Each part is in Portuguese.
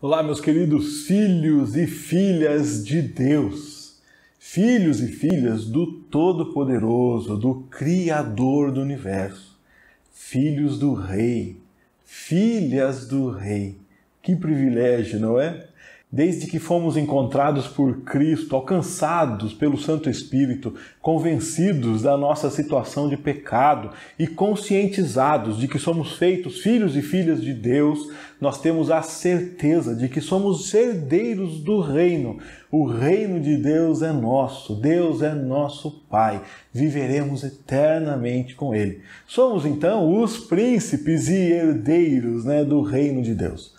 Olá, meus queridos filhos e filhas de Deus, filhos e filhas do Todo-Poderoso, do Criador do Universo, filhos do Rei, filhas do Rei. Que privilégio, não é? Desde que fomos encontrados por Cristo, alcançados pelo Santo Espírito, convencidos da nossa situação de pecado e conscientizados de que somos feitos filhos e filhas de Deus, nós temos a certeza de que somos herdeiros do reino. O reino de Deus é nosso Pai, viveremos eternamente com Ele. Somos então os príncipes e herdeiros, do reino de Deus.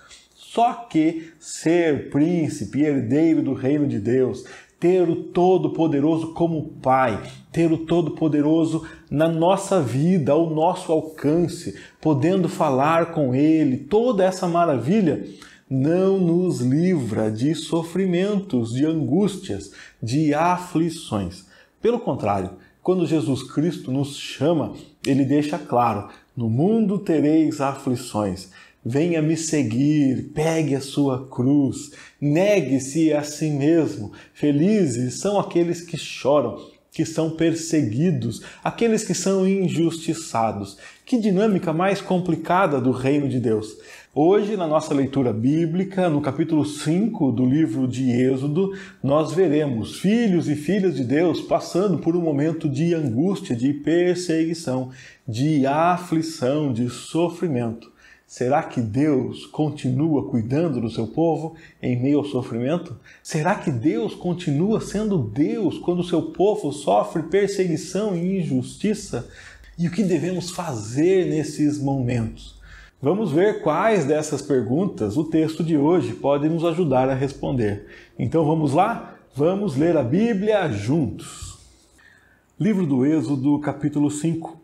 Só que ser príncipe e herdeiro do reino de Deus, ter o Todo-Poderoso como Pai, ter o Todo-Poderoso na nossa vida, ao nosso alcance, podendo falar com Ele, toda essa maravilha, não nos livra de sofrimentos, de angústias, de aflições. Pelo contrário, quando Jesus Cristo nos chama, Ele deixa claro, no mundo tereis aflições. Venha me seguir, pegue a sua cruz, negue-se a si mesmo. Felizes são aqueles que choram, que são perseguidos, aqueles que são injustiçados. Que dinâmica mais complicada do reino de Deus. Hoje, na nossa leitura bíblica, no capítulo 5 do livro de Êxodo, nós veremos filhos e filhas de Deus passando por um momento de angústia, de perseguição, de aflição, de sofrimento. Será que Deus continua cuidando do seu povo em meio ao sofrimento? Será que Deus continua sendo Deus quando o seu povo sofre perseguição e injustiça? E o que devemos fazer nesses momentos? Vamos ver quais dessas perguntas o texto de hoje pode nos ajudar a responder. Então vamos lá? Vamos ler a Bíblia juntos. Livro do Êxodo, capítulo 5.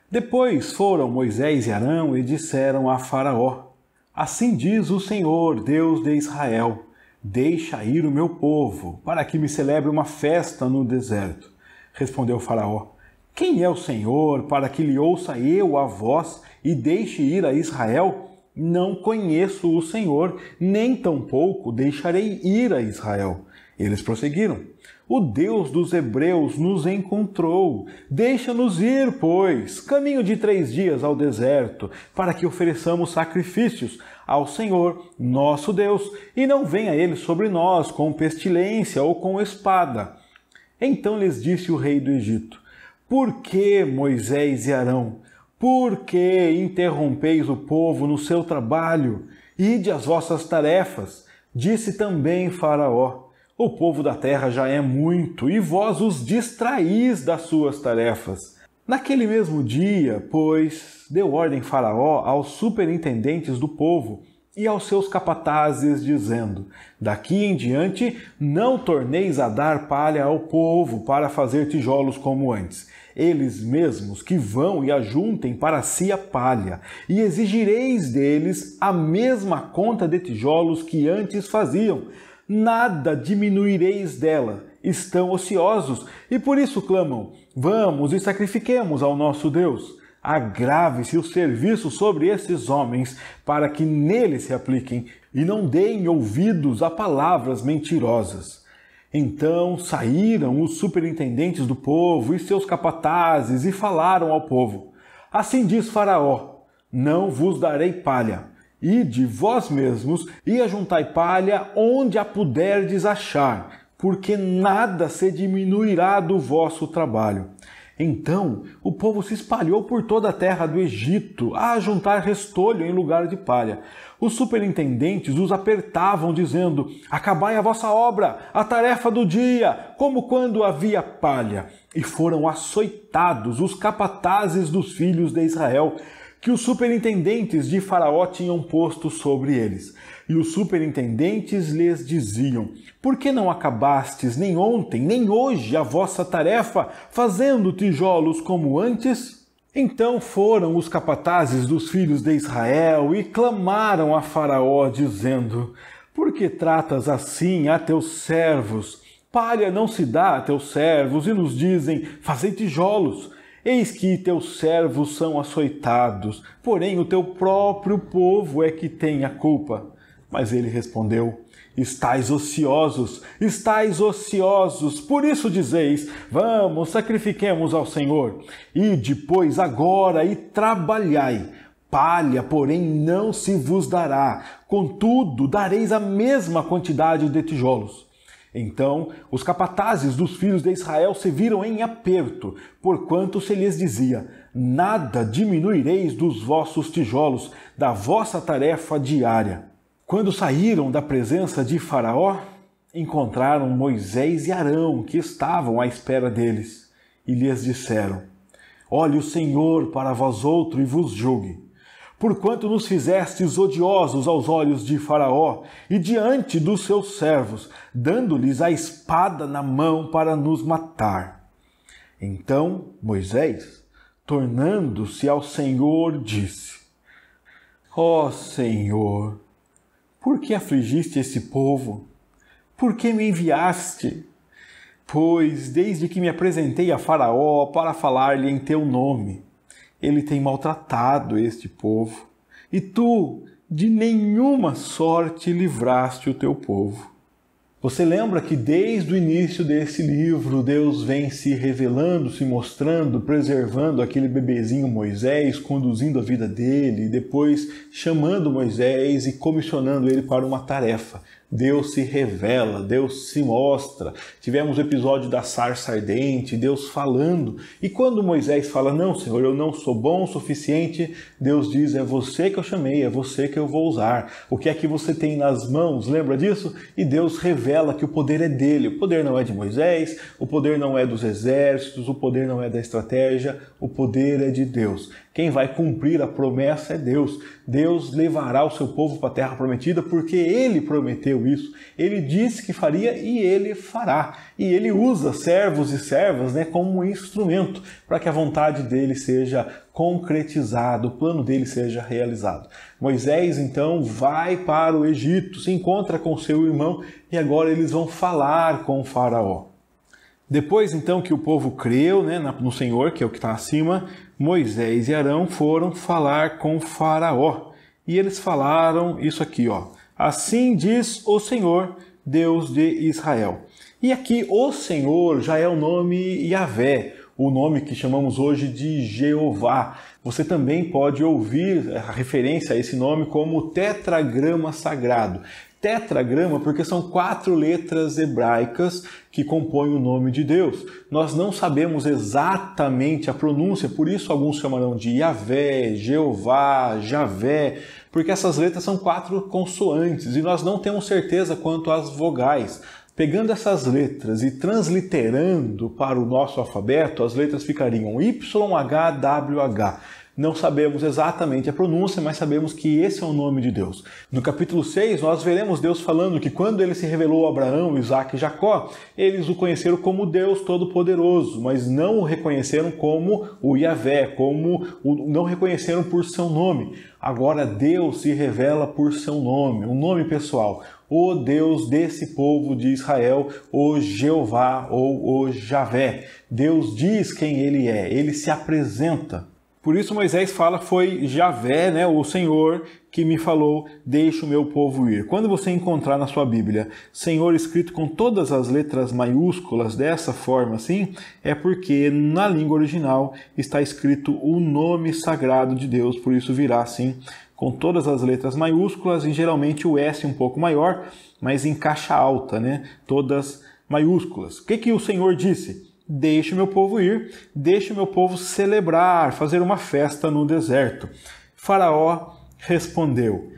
Depois foram Moisés e Arão e disseram a Faraó: Assim diz o Senhor, Deus de Israel, deixa ir o meu povo, para que me celebre uma festa no deserto. Respondeu Faraó: Quem é o Senhor, para que lhe ouça eu a voz e deixe ir a Israel? Não conheço o Senhor, nem tampouco deixarei ir a Israel. Eles prosseguiram: O Deus dos Hebreus nos encontrou. Deixa-nos ir, pois, caminho de 3 dias ao deserto, para que ofereçamos sacrifícios ao Senhor, nosso Deus, e não venha ele sobre nós com pestilência ou com espada. Então lhes disse o rei do Egito: Por que, Moisés e Arão? Por que interrompeis o povo no seu trabalho? Ide às vossas tarefas. Disse também Faraó: O povo da terra já é muito, e vós os distraís das suas tarefas. Naquele mesmo dia, pois, deu ordem Faraó aos superintendentes do povo e aos seus capatazes, dizendo: Daqui em diante não torneis a dar palha ao povo para fazer tijolos como antes. Eles mesmos que vão e ajuntem para si a palha, e exigireis deles a mesma conta de tijolos que antes faziam. Nada diminuireis dela, estão ociosos, e por isso clamam: Vamos e sacrifiquemos ao nosso Deus. Agrave-se o serviço sobre esses homens, para que neles se apliquem, e não deem ouvidos a palavras mentirosas. Então saíram os superintendentes do povo e seus capatazes e falaram ao povo: Assim diz Faraó: Não vos darei palha. Ide vós mesmos e ajuntai palha onde a puderdes achar, porque nada se diminuirá do vosso trabalho. Então o povo se espalhou por toda a terra do Egito, a ajuntar restolho em lugar de palha. Os superintendentes os apertavam, dizendo: Acabai a vossa obra, a tarefa do dia, como quando havia palha. E foram açoitados os capatazes dos filhos de Israel, que os superintendentes de Faraó tinham posto sobre eles. E os superintendentes lhes diziam: Por que não acabastes nem ontem, nem hoje a vossa tarefa, fazendo tijolos como antes? Então foram os capatazes dos filhos de Israel e clamaram a Faraó, dizendo: Por que tratas assim a teus servos? Palha não se dá a teus servos, e nos dizem: Fazei tijolos. Eis que teus servos são açoitados, porém o teu próprio povo é que tem a culpa. Mas ele respondeu: estais ociosos, por isso dizeis, vamos, sacrifiquemos ao Senhor. Ide, pois, agora e trabalhai. Palha, porém, não se vos dará, contudo, dareis a mesma quantidade de tijolos. Então os capatazes dos filhos de Israel se viram em aperto, porquanto se lhes dizia: nada diminuireis dos vossos tijolos, da vossa tarefa diária. Quando saíram da presença de Faraó, encontraram Moisés e Arão, que estavam à espera deles, e lhes disseram: olhe o Senhor para vós outro e vos julgue. Porquanto nos fizestes odiosos aos olhos de Faraó e diante dos seus servos, dando-lhes a espada na mão para nos matar. Então Moisés, tornando-se ao Senhor, disse: ó Senhor, por que afligiste esse povo? Por que me enviaste? Pois desde que me apresentei a Faraó para falar-lhe em teu nome, ele tem maltratado este povo, e tu de nenhuma sorte livraste o teu povo. Você lembra que desde o início desse livro, Deus vem se revelando, se mostrando, preservando aquele bebezinho Moisés, conduzindo a vida dele, e depois chamando Moisés e comissionando ele para uma tarefa. Deus se revela, Deus se mostra. Tivemos o episódio da sarça ardente, Deus falando. E quando Moisés fala: não, Senhor, eu não sou bom o suficiente, Deus diz: é você que eu chamei, é você que eu vou usar. O que é que você tem nas mãos? Lembra disso? E Deus revela que o poder é dele. O poder não é de Moisés, o poder não é dos exércitos, o poder não é da estratégia, o poder é de Deus. Quem vai cumprir a promessa é Deus. Deus levará o seu povo para a terra prometida porque ele prometeu isso. Ele disse que faria e ele fará. E ele usa servos e servas, como um instrumento para que a vontade dele seja concretizada, o plano dele seja realizado. Moisés, então, vai para o Egito, se encontra com seu irmão e agora eles vão falar com o Faraó. Depois, então, que o povo creu no Senhor, que é o que está acima, Moisés e Arão foram falar com Faraó. E eles falaram isso aqui, ó. Assim diz o Senhor, Deus de Israel. E aqui o Senhor já é o nome Yahvé, o nome que chamamos hoje de Jeová. Você também pode ouvir a referência a esse nome como tetragrama sagrado. Tetragrama porque são 4 letras hebraicas que compõem o nome de Deus. Nós não sabemos exatamente a pronúncia, por isso alguns chamarão de Yahvé, Jeová, Javé, porque essas letras são 4 consoantes e nós não temos certeza quanto às vogais. Pegando essas letras e transliterando para o nosso alfabeto, as letras ficariam YHWH. Não sabemos exatamente a pronúncia, mas sabemos que esse é o nome de Deus. No capítulo 6, nós veremos Deus falando que quando ele se revelou a Abraão, Isaque e Jacó, eles o conheceram como Deus Todo-Poderoso, mas não o reconheceram como o Yahvé, não reconheceram por seu nome. Agora Deus se revela por seu nome, um nome pessoal. O Deus desse povo de Israel, o Jeová ou o Javé. Deus diz quem ele é, ele se apresenta. Por isso Moisés fala, foi Javé, o Senhor, que me falou, deixa o meu povo ir. Quando você encontrar na sua Bíblia Senhor escrito com todas as letras maiúsculas dessa forma assim, é porque na língua original está escrito o nome sagrado de Deus, por isso virá assim, com todas as letras maiúsculas e geralmente o S um pouco maior, mas em caixa alta, todas maiúsculas. O que o Senhor disse? Deixe o meu povo ir, deixe o meu povo celebrar, fazer uma festa no deserto. Faraó respondeu: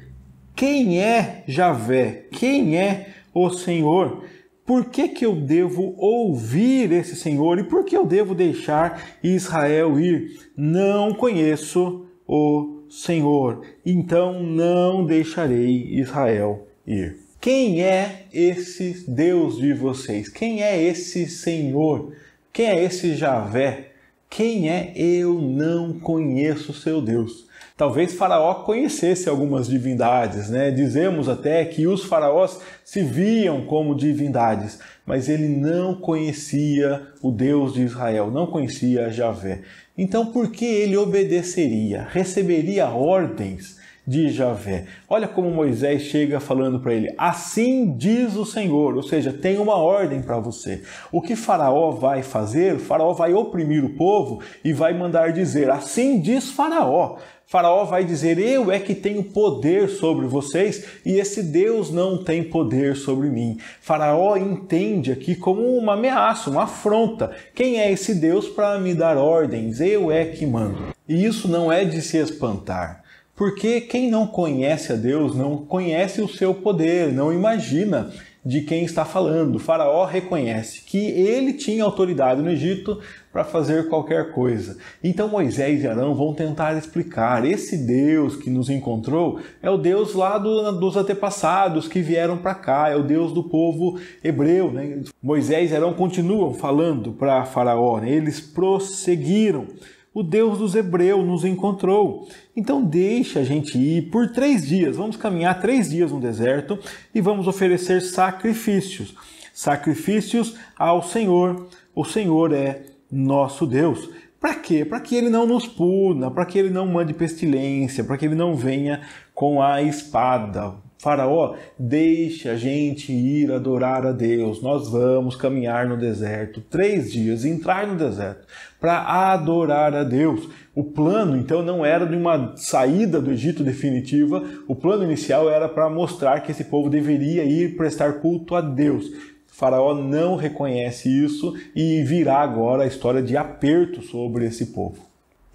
quem é Javé? Quem é o Senhor? Por que eu devo ouvir esse Senhor? E por que eu devo deixar Israel ir? Não conheço o Senhor, então não deixarei Israel ir. Quem é esse Deus de vocês? Quem é esse Senhor? Quem é esse Javé? Quem é? Eu não conheço seu Deus. Talvez Faraó conhecesse algumas divindades, Dizemos até que os faraós se viam como divindades, mas ele não conhecia o Deus de Israel, não conhecia Javé. Então por que ele obedeceria, receberia ordens de Javé. Olha como Moisés chega falando para ele: assim diz o Senhor, ou seja, tem uma ordem para você. O que Faraó vai fazer? Faraó vai oprimir o povo e vai mandar dizer: assim diz Faraó. Faraó vai dizer: eu é que tenho poder sobre vocês e esse Deus não tem poder sobre mim. Faraó entende aqui como uma ameaça, uma afronta. Quem é esse Deus para me dar ordens? Eu é que mando. E isso não é de se espantar, porque quem não conhece a Deus não conhece o seu poder, não imagina de quem está falando. O Faraó reconhece que ele tinha autoridade no Egito para fazer qualquer coisa. Então Moisés e Arão vão tentar explicar: esse Deus que nos encontrou é o Deus lá dos antepassados que vieram para cá, é o Deus do povo hebreu, né? Moisés e Arão continuam falando para Faraó, né? Eles prosseguiram: o Deus dos hebreus nos encontrou. Então deixa a gente ir por 3 dias. Vamos caminhar 3 dias no deserto e vamos oferecer sacrifícios. Sacrifícios ao Senhor. O Senhor é nosso Deus. Para quê? Para que Ele não nos puna, para que Ele não mande pestilência, para que Ele não venha com a espada. Faraó, deixa a gente ir adorar a Deus. Nós vamos caminhar no deserto 3 dias, entrar no deserto para adorar a Deus. O plano, então, não era de uma saída do Egito definitiva. O plano inicial era para mostrar que esse povo deveria ir prestar culto a Deus. Faraó não reconhece isso e virá agora a história de aperto sobre esse povo.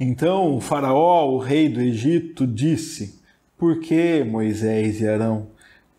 Então, Faraó, o rei do Egito, disse: por que, Moisés e Arão?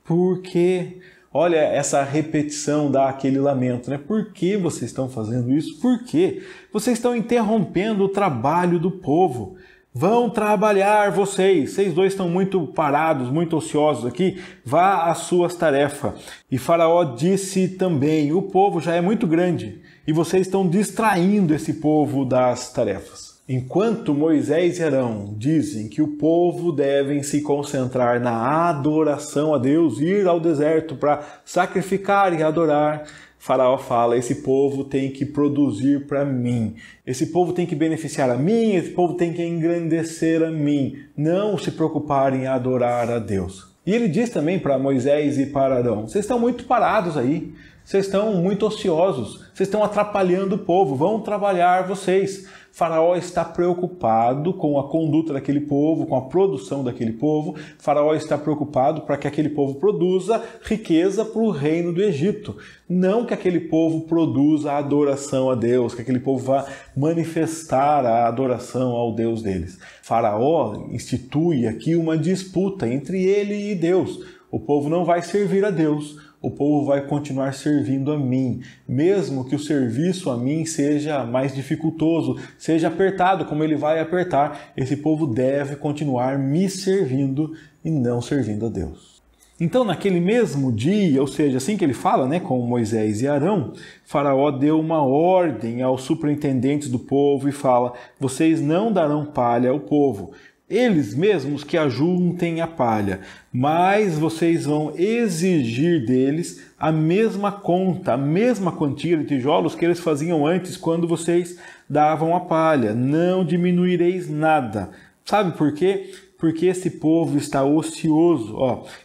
Por que? Olha, essa repetição dá aquele lamento, né? Por que vocês estão fazendo isso? Por quê? Vocês estão interrompendo o trabalho do povo. Vão trabalhar vocês dois estão muito parados, muito ociosos aqui, vá às suas tarefas. E Faraó disse também: o povo já é muito grande e vocês estão distraindo esse povo das tarefas. Enquanto Moisés e Arão dizem que o povo deve se concentrar na adoração a Deus, ir ao deserto para sacrificar e adorar, Faraó fala: esse povo tem que produzir para mim, esse povo tem que beneficiar a mim, esse povo tem que engrandecer a mim, não se preocupar em adorar a Deus. E ele diz também para Moisés e para Arão: vocês estão muito parados aí, vocês estão muito ociosos, vocês estão atrapalhando o povo, vão trabalhar vocês. Faraó está preocupado com a conduta daquele povo, com a produção daquele povo. Faraó está preocupado para que aquele povo produza riqueza para o reino do Egito. Não que aquele povo produza a adoração a Deus, que aquele povo vá manifestar a adoração ao Deus deles. Faraó institui aqui uma disputa entre ele e Deus. O povo não vai servir a Deus. O povo vai continuar servindo a mim, mesmo que o serviço a mim seja mais dificultoso, seja apertado, como ele vai apertar, esse povo deve continuar me servindo e não servindo a Deus. Então, naquele mesmo dia, ou seja, assim que ele fala, né, com Moisés e Arão, Faraó deu uma ordem aos superintendentes do povo e fala: vocês não darão palha ao povo. Eles mesmos que ajuntem a palha, mas vocês vão exigir deles a mesma conta, a mesma quantia de tijolos que eles faziam antes quando vocês davam a palha. Não diminuireis nada. Sabe por quê? Porque esse povo está ocioso,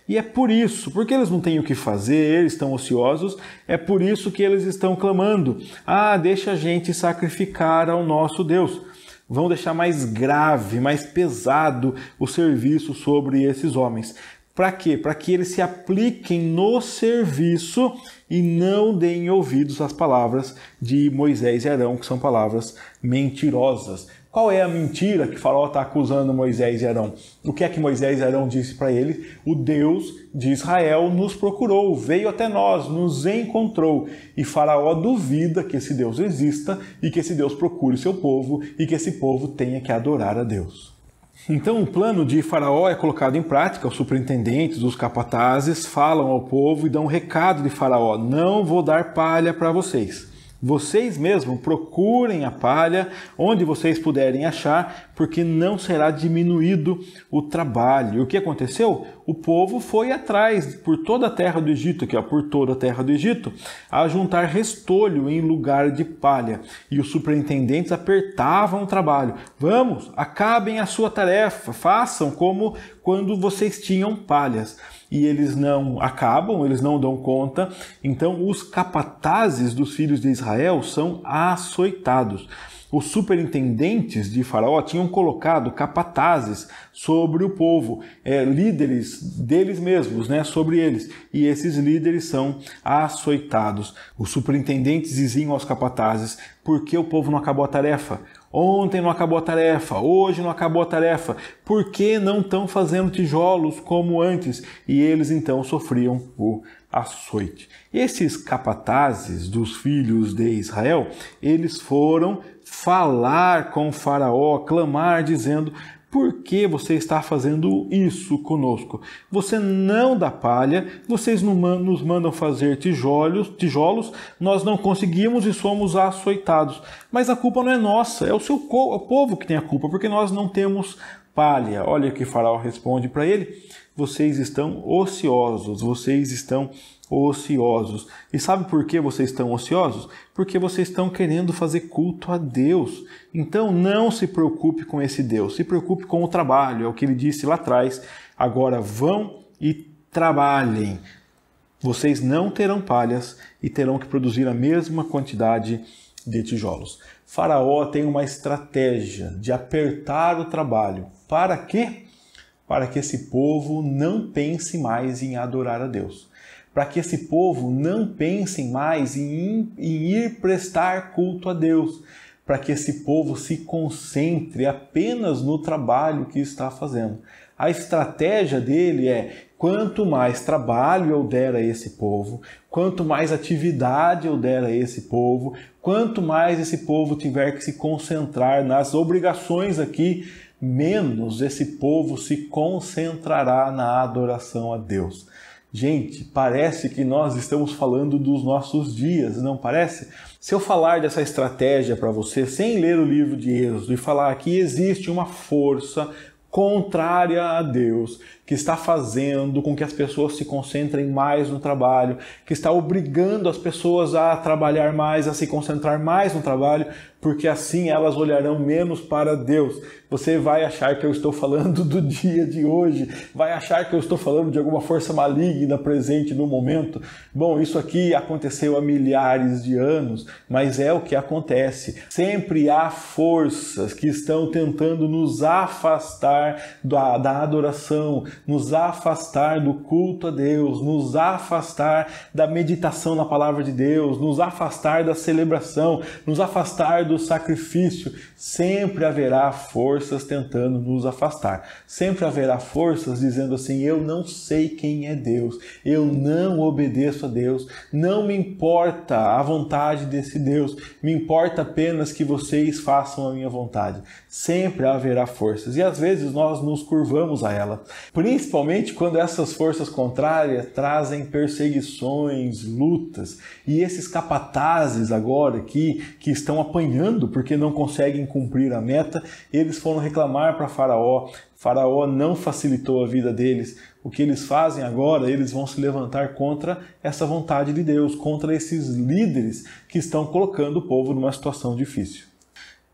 E é por isso, porque eles não têm o que fazer, eles estão ociosos, é por isso que eles estão clamando: deixa a gente sacrificar ao nosso Deus. Vão deixar mais grave, mais pesado o serviço sobre esses homens. Para quê? Para que eles se apliquem no serviço e não deem ouvidos às palavras de Moisés e Arão, que são palavras mentirosas. Qual é a mentira que Faraó está acusando Moisés e Arão? O que é que Moisés e Arão disse para ele? O Deus de Israel nos procurou, veio até nós, nos encontrou. E Faraó duvida que esse Deus exista e que esse Deus procure seu povo e que esse povo tenha que adorar a Deus. Então o plano de Faraó é colocado em prática. Os superintendentes, os capatazes falam ao povo e dão um recado de Faraó: não vou dar palha para vocês. Vocês mesmos procurem a palha onde vocês puderem achar, porque não será diminuído o trabalho. E o que aconteceu? o povo foi atrás por toda a terra do Egito, por toda a terra do Egito, a juntar restolho em lugar de palha. E os superintendentes apertavam o trabalho. Vamos, acabem a sua tarefa, façam como quando vocês tinham palhas. E eles não acabam, eles não dão conta. Então os capatazes dos filhos de Israel são açoitados. Os superintendentes de Faraó tinham colocado capatazes sobre o povo, líderes deles mesmos, sobre eles. E esses líderes são açoitados. Os superintendentes diziam aos capatazes: por que o povo não acabou a tarefa? Ontem não acabou a tarefa, hoje não acabou a tarefa. Por que não estão fazendo tijolos como antes? E eles então sofriam o açoite. Esses capatazes dos filhos de Israel, eles foram falar com Faraó, clamar, dizendo: por que você está fazendo isso conosco? Você não dá palha, vocês nos mandam fazer tijolos, nós não conseguimos e somos açoitados. Mas a culpa não é nossa, é o povo que tem a culpa, porque nós não temos palha. Olha o que Faraó responde para ele: vocês estão ociosos, E sabe por que vocês estão ociosos? Porque vocês estão querendo fazer culto a Deus. Então não se preocupe com esse Deus, se preocupe com o trabalho, é o que ele disse lá atrás. Agora vão e trabalhem. Vocês não terão palhas e terão que produzir a mesma quantidade de tijolos. Faraó tem uma estratégia de apertar o trabalho. Para quê? Para que esse povo não pense mais em adorar a Deus. Para que esse povo não pense mais em ir prestar culto a Deus. Para que esse povo se concentre apenas no trabalho que está fazendo. A estratégia dele é: quanto mais trabalho eu der a esse povo, quanto mais atividade eu der a esse povo, quanto mais esse povo tiver que se concentrar nas obrigações aqui, menos esse povo se concentrará na adoração a Deus. Gente, parece que nós estamos falando dos nossos dias, não parece? Se eu falar dessa estratégia para você sem ler o livro de Êxodo e falar que existe uma força contrária a Deus, que está fazendo com que as pessoas se concentrem mais no trabalho, que está obrigando as pessoas a trabalhar mais, a se concentrar mais no trabalho, porque assim elas olharão menos para Deus. Você vai achar que eu estou falando do dia de hoje, vai achar que eu estou falando de alguma força maligna presente no momento. Bom, isso aqui aconteceu há milhares de anos, mas é o que acontece. Sempre há forças que estão tentando nos afastar da adoração, nos afastar do culto a Deus, nos afastar da meditação na palavra de Deus, nos afastar da celebração, nos afastar do sacrifício. Sempre haverá forças tentando nos afastar. Sempre haverá forças dizendo assim: eu não sei quem é Deus, eu não obedeço a Deus, não me importa a vontade desse Deus, me importa apenas que vocês façam a minha vontade. Sempre haverá forças e às vezes nós nos curvamos a ela, principalmente quando essas forças contrárias trazem perseguições, lutas, e esses capatazes agora aqui que estão apanhando porque não conseguem cumprir a meta, eles foram reclamar para Faraó. Faraó não facilitou a vida deles. O que eles fazem agora? Eles vão se levantar contra essa vontade de Deus, contra esses líderes que estão colocando o povo numa situação difícil.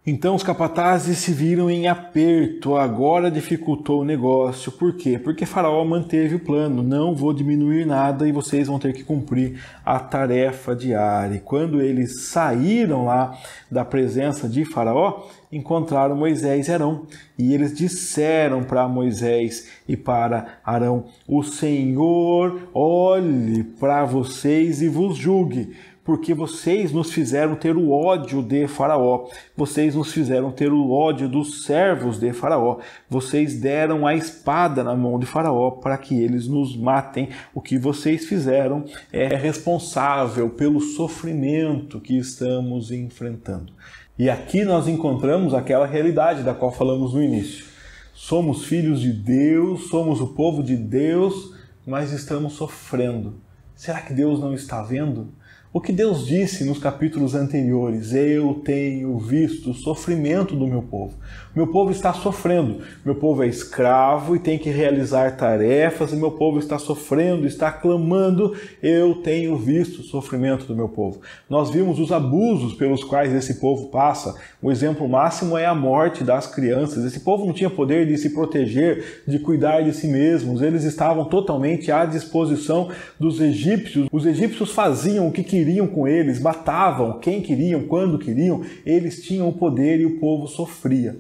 Então os capatazes se viram em aperto, agora dificultou o negócio. Por quê? Porque Faraó manteve o plano: não vou diminuir nada e vocês vão ter que cumprir a tarefa diária. E quando eles saíram lá da presença de Faraó, encontraram Moisés e Arão. E eles disseram para Moisés e para Arão: o Senhor olhe para vocês e vos julgue, porque vocês nos fizeram ter o ódio de Faraó, vocês nos fizeram ter o ódio dos servos de Faraó, vocês deram a espada na mão de Faraó para que eles nos matem. O que vocês fizeram é responsável pelo sofrimento que estamos enfrentando. E aqui nós encontramos aquela realidade da qual falamos no início. Somos filhos de Deus, somos o povo de Deus, mas estamos sofrendo. Será que Deus não está vendo? O que Deus disse nos capítulos anteriores: eu tenho visto o sofrimento do meu povo. Meu povo está sofrendo, meu povo é escravo e tem que realizar tarefas, e meu povo está sofrendo, está clamando, eu tenho visto o sofrimento do meu povo. Nós vimos os abusos pelos quais esse povo passa. O exemplo máximo é a morte das crianças. Esse povo não tinha poder de se proteger, de cuidar de si mesmos, eles estavam totalmente à disposição dos egípcios. Os egípcios faziam o que queriam com eles, matavam quem queriam, quando queriam, eles tinham o poder e o povo sofria.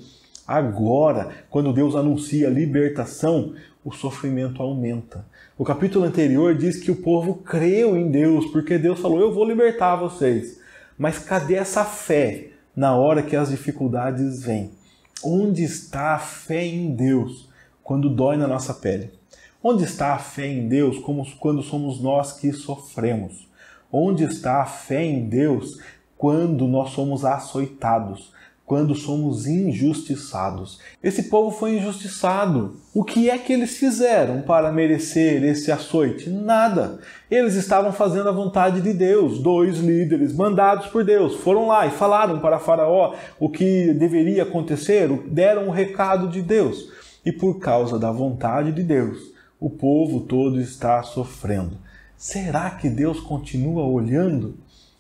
Agora, quando Deus anuncia a libertação, o sofrimento aumenta. O capítulo anterior diz que o povo creu em Deus, porque Deus falou: eu vou libertar vocês. Mas cadê essa fé na hora que as dificuldades vêm? Onde está a fé em Deus quando dói na nossa pele? Onde está a fé em Deus quando somos nós que sofremos? Onde está a fé em Deus quando nós somos açoitados, quando somos injustiçados? Esse povo foi injustiçado. O que é que eles fizeram para merecer esse açoite? Nada. Eles estavam fazendo a vontade de Deus. 2 líderes mandados por Deus foram lá e falaram para Faraó o que deveria acontecer, deram o recado de Deus. E por causa da vontade de Deus, o povo todo está sofrendo. Será que Deus continua olhando?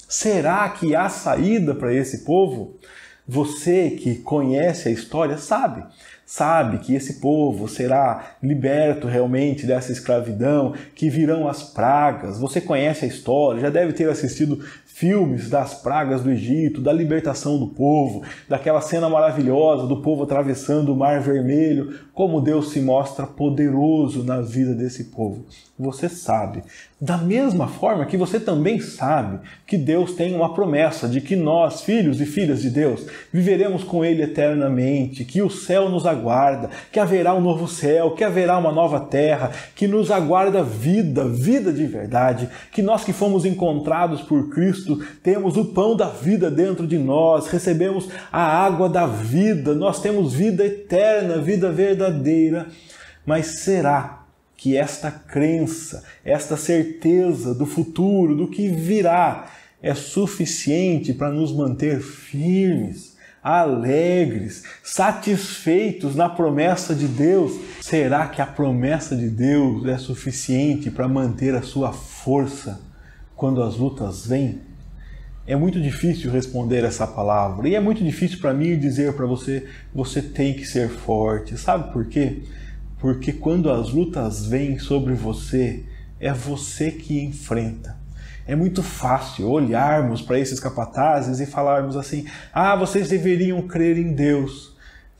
Será que há saída para esse povo? Você que conhece a história sabe que esse povo será liberto realmente dessa escravidão, que virão as pragas. Você conhece a história, já deve ter assistido filmes das pragas do Egito, da libertação do povo, daquela cena maravilhosa do povo atravessando o Mar Vermelho, como Deus se mostra poderoso na vida desse povo. Você sabe. Da mesma forma que você também sabe que Deus tem uma promessa de que nós, filhos e filhas de Deus, viveremos com Ele eternamente, que o céu nos aguarda, que haverá um novo céu, que haverá uma nova terra, que nos aguarda vida de verdade, que nós que fomos encontrados por Cristo temos o pão da vida dentro de nós, recebemos a água da vida, nós temos vida eterna, vida verdadeira. Mas será que esta crença, esta certeza do futuro, do que virá, é suficiente para nos manter firmes, alegres, satisfeitos na promessa de Deus? Será que a promessa de Deus é suficiente para manter a sua força quando as lutas vêm? É muito difícil responder essa palavra, e é muito difícil para mim dizer para você: você tem que ser forte. Sabe por quê? Porque quando as lutas vêm sobre você, é você que enfrenta. É muito fácil olharmos para esses capatazes e falarmos assim: vocês deveriam crer em Deus.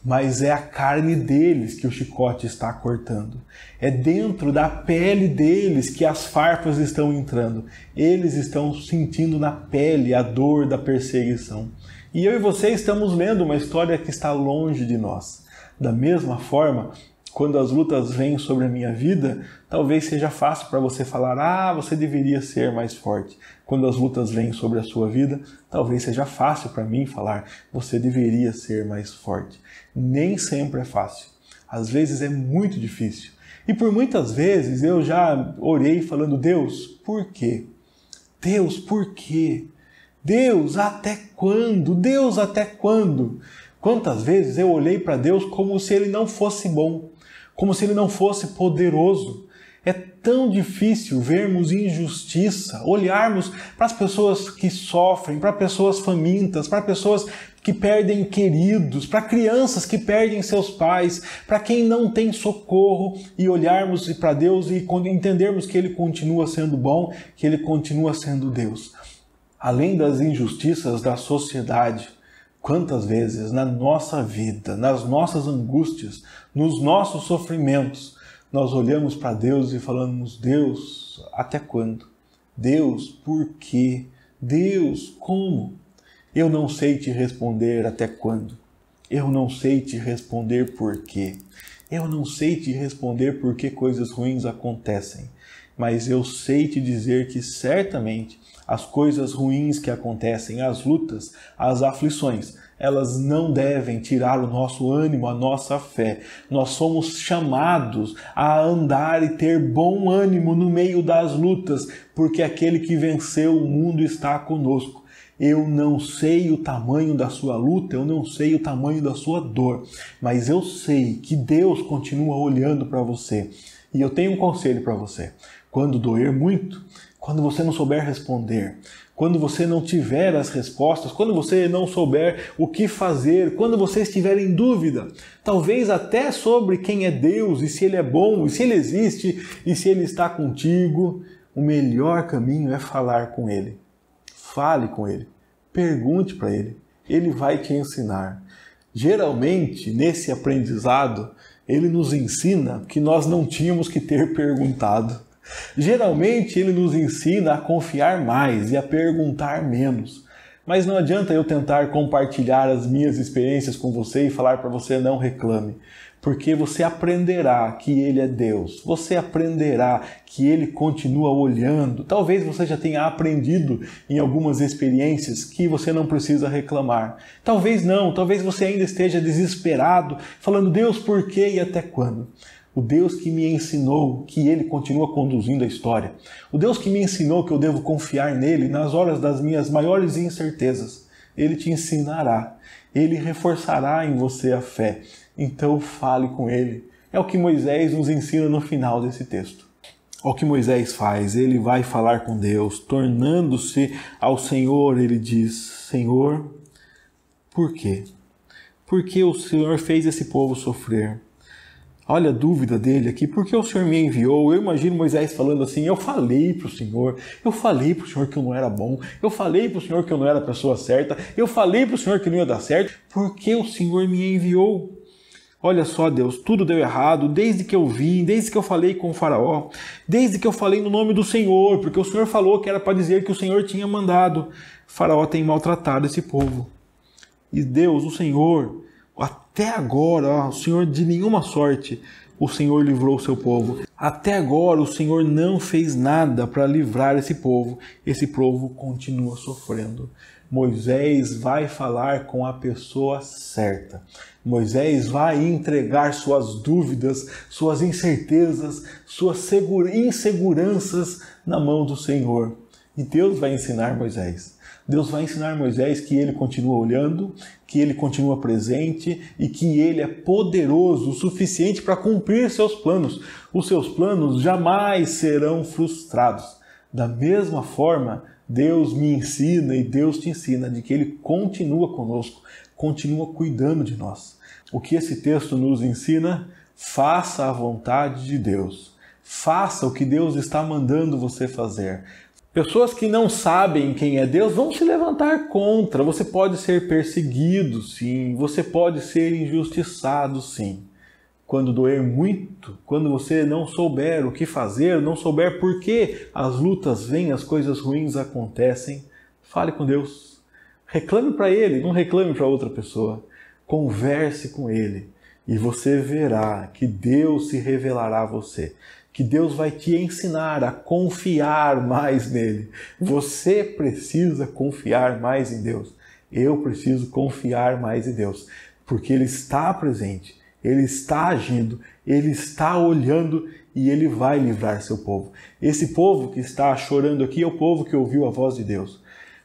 Mas é a carne deles que o chicote está cortando. É dentro da pele deles que as farpas estão entrando. Eles estão sentindo na pele a dor da perseguição. E eu e você estamos lendo uma história que está longe de nós. Da mesma forma, quando as lutas vêm sobre a minha vida, talvez seja fácil para você falar: você deveria ser mais forte. Quando as lutas vêm sobre a sua vida, talvez seja fácil para mim falar: você deveria ser mais forte. Nem sempre é fácil. Às vezes é muito difícil. E por muitas vezes eu já orei falando: Deus, por quê? Deus, por quê? Deus, até quando? Deus, até quando? Quantas vezes eu olhei para Deus como se Ele não fosse bom, como se Ele não fosse poderoso. É tão difícil vermos injustiça, olharmos para as pessoas que sofrem, para pessoas famintas, para pessoas que perdem queridos, para crianças que perdem seus pais, para quem não tem socorro, e olharmos para Deus e entendermos que Ele continua sendo bom, que Ele continua sendo Deus. Além das injustiças da sociedade, quantas vezes na nossa vida, nas nossas angústias, nos nossos sofrimentos, nós olhamos para Deus e falamos: Deus, até quando? Deus, por quê? Deus, como? Eu não sei te responder até quando. Eu não sei te responder por quê. Eu não sei te responder por que coisas ruins acontecem. mas eu sei te dizer que certamente as coisas ruins que acontecem, as lutas, as aflições, elas não devem tirar o nosso ânimo, a nossa fé. Nós somos chamados a andar e ter bom ânimo no meio das lutas, porque aquele que venceu o mundo está conosco. Eu não sei o tamanho da sua luta, eu não sei o tamanho da sua dor, mas eu sei que Deus continua olhando para você. E eu tenho um conselho para você. Quando doer muito, quando você não souber responder, quando você não tiver as respostas, quando você não souber o que fazer, quando você estiver em dúvida, talvez até sobre quem é Deus e se Ele é bom, e se Ele existe e se Ele está contigo, o melhor caminho é falar com Ele. Fale com Ele, pergunte para Ele, Ele vai te ensinar. Geralmente, nesse aprendizado, Ele nos ensina que nós não tínhamos que ter perguntado. Geralmente, Ele nos ensina a confiar mais e a perguntar menos. Mas não adianta eu tentar compartilhar as minhas experiências com você e falar para você não reclame. Porque você aprenderá que Ele é Deus. Você aprenderá que Ele continua olhando. Talvez você já tenha aprendido em algumas experiências que você não precisa reclamar. Talvez não, talvez você ainda esteja desesperado, falando, Deus, por quê e até quando? O Deus que me ensinou que Ele continua conduzindo a história. O Deus que me ensinou que eu devo confiar nele nas horas das minhas maiores incertezas. Ele te ensinará. Ele reforçará em você a fé. Então fale com Ele. É o que Moisés nos ensina no final desse texto. Olha o que Moisés faz. Ele vai falar com Deus, tornando-se ao Senhor. Ele diz, Senhor, por quê? Por que o Senhor fez esse povo sofrer? Olha a dúvida dele aqui, por que o Senhor me enviou? Eu imagino Moisés falando assim, eu falei para o Senhor que eu não era bom, eu falei para o Senhor que eu não era a pessoa certa, eu falei para o Senhor que não ia dar certo, por que o Senhor me enviou? Olha só, Deus, tudo deu errado, desde que eu vim, desde que eu falei com o faraó, desde que eu falei no nome do Senhor, porque o Senhor falou que era para dizer que o Senhor tinha mandado. O faraó tem maltratado esse povo. E Deus, o Senhor, até agora, o Senhor de nenhuma sorte, o Senhor livrou o seu povo. Até agora o Senhor não fez nada para livrar esse povo. Esse povo continua sofrendo. Moisés vai falar com a pessoa certa. Moisés vai entregar suas dúvidas, suas incertezas, suas inseguranças na mão do Senhor. E Deus vai ensinar Moisés. Deus vai ensinar Moisés que Ele continua olhando, que Ele continua presente e que Ele é poderoso o suficiente para cumprir seus planos. Os seus planos jamais serão frustrados. Da mesma forma, Deus me ensina e Deus te ensina de que Ele continua conosco, continua cuidando de nós. O que esse texto nos ensina? Faça a vontade de Deus. Faça o que Deus está mandando você fazer. Pessoas que não sabem quem é Deus vão se levantar contra. Você pode ser perseguido, sim. Você pode ser injustiçado, sim. Quando doer muito, quando você não souber o que fazer, não souber por que as lutas vêm, as coisas ruins acontecem, fale com Deus. Reclame para Ele, não reclame para outra pessoa. Converse com Ele e você verá que Deus se revelará a você. Que Deus vai te ensinar a confiar mais nele. Você precisa confiar mais em Deus. Eu preciso confiar mais em Deus. Porque Ele está presente, Ele está agindo, Ele está olhando e Ele vai livrar seu povo. Esse povo que está chorando aqui é o povo que ouviu a voz de Deus.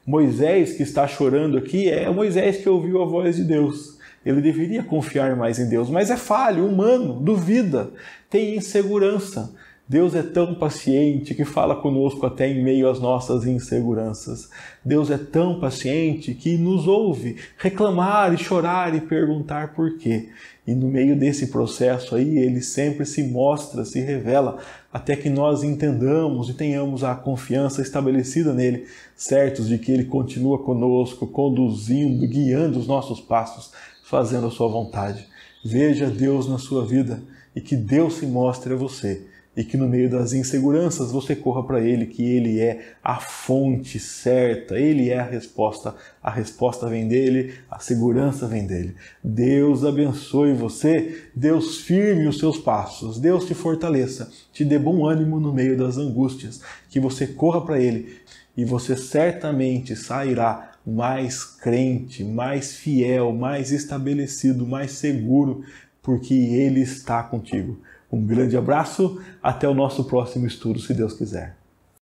Moisés que está chorando aqui é Moisés que ouviu a voz de Deus. Ele deveria confiar mais em Deus, mas é falho, humano, duvida, tem insegurança. Deus é tão paciente que fala conosco até em meio às nossas inseguranças. Deus é tão paciente que nos ouve reclamar e chorar e perguntar por quê. E no meio desse processo aí, Ele sempre se mostra, se revela, até que nós entendamos e tenhamos a confiança estabelecida nele, certos de que Ele continua conosco, conduzindo, guiando os nossos passos, fazendo a sua vontade. Veja Deus na sua vida e que Deus se mostre a você. e que no meio das inseguranças você corra para Ele, que Ele é a fonte certa, Ele é a resposta vem dEle, a segurança vem dEle. Deus abençoe você, Deus firme os seus passos, Deus te fortaleça, te dê bom ânimo no meio das angústias, que você corra para Ele e você certamente sairá mais crente, mais fiel, mais estabelecido, mais seguro, porque Ele está contigo. Um grande abraço, até o nosso próximo estudo, se Deus quiser.